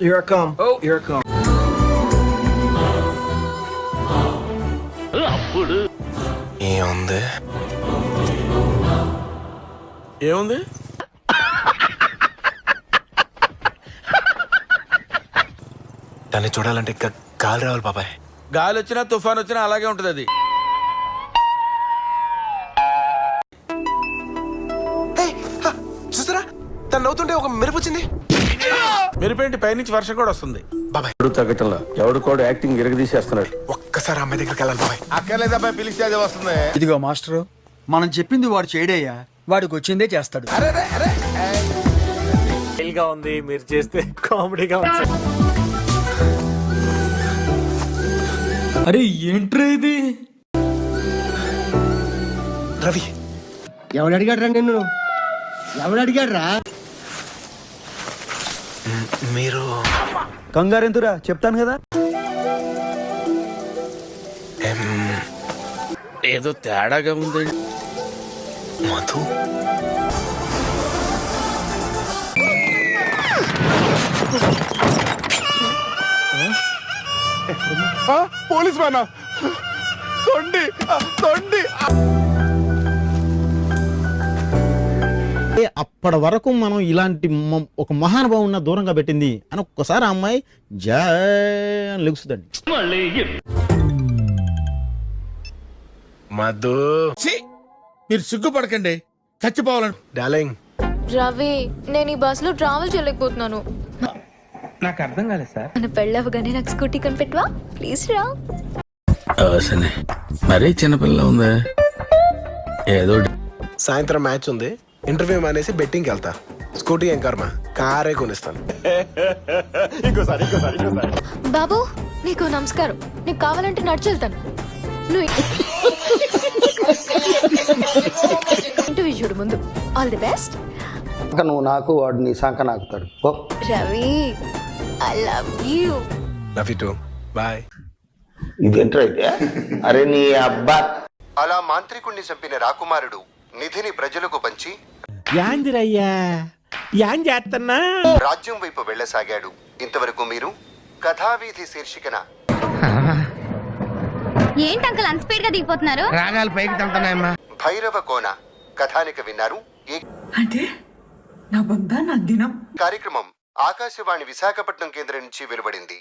Here I come. Oh. Here I come. ఏముంది ఏముంది? దాన్ని చూడాలంటే ఇంకా గాలి రావాలి బాబాయ్. గాలి వచ్చినా తుఫాన్ వచ్చినా అలాగే ఉంటది అది. చూసారా తను నవ్వుతుంటే ఒక మెరుపు వచ్చింది. మెరుపేంటి పైనుంచి వర్షం కూడా వస్తుంది. బాబాయ్ తగ్గటంలా ఎవడు కూడా యాక్టింగ్ ఇరగదీసేస్తున్నాడు. ఒక్కసారి అమ్మాయి దగ్గరికి వెళ్ళాలి బాబాయ్. అక్కర్లేదబ్బాయి, పిలిస్తే అదే వస్తుంది. ఇదిగో మాస్టరు, మనం చెప్పింది వాడు చేయడయ్యా, వాడికి వచ్చిందే చేస్తాడు. గా ఉంది మీరు చేస్తే కామెడీగా ఉంది. అరే ఏంట్రా ఇది? రవి ఎవడు అడిగాడు రా నిన్ను? ఎవడు అడిగాడు రా? మీరు కంగారెంతురా, చెప్తాను కదా. ఏదో తేడాగా ఉంది. మధు పోలీస్ వానా? తొండి తొండి. అప్పటి వరకు మనం ఇలాంటి ఒక మహానుభావున్న దూరంగా పెట్టింది అని ఒక్కసారి ఆ అమ్మాయి జా అని లెగుస్తుందండి. మధు మీరు సిగ్గుపడకండి, చచ్చిపోవాలని. డార్లింగ్ రవి, నేను ఈ బస్ లో ట్రావెల్ చేయలేకపోతున్నాను. నాకు అర్థం కాలేదు సార్. మన పెళ్ళవగానే నాకు స్కూటీ కొనిపెట్టవా ప్లీజ్ రా. మరీ చిన్నపిల్ల ఉందా? ఏదో సాయంత్రం మ్యాచ్ ఉంది, ఇంటర్వ్యూ మానేసి బెట్టింగ్కి వెళ్తా. స్కూటీ ఏం కర్మ, కారే కొనిస్తాను. బాబు నీకు నమస్కారం. నీకు కావాలంటే నడిచెళ్తాను. నువ్వు ఇంటర్వ్యూ చూడు ముందు. All the best. నువ్వు నాకు, వాడు నీ సంక నాకుతాడు. Ravi, I love you. Love you too. Bye. ఇదేంట్రా అయితే? అరే నీ అబ్బా. అలా మాంత్రికుణ్ణి చంపిన రాకుమారుడు నిధిని ప్రజలకు పంచి యాందిరయ్యా యాన్ చేస్తున్నా. రాజ్యం వైపు వెళ్లసాగాడు. ఇంతవరకు మీరు కథావీధి శీర్షికన ఏంటి అంకల్ అంత స్పీడ్ గా దిగిపోతున్నారు? రాగాలు పైకి తంటున్నాయమ్మా. భైరవ కోన కథానిక విన్నారు. ఈ అంటే నా బంధ నా దినం కార్యక్రమం ఆకాశవాణి విశాఖపట్నం కేంద్రం నుంచి వెలువడింది.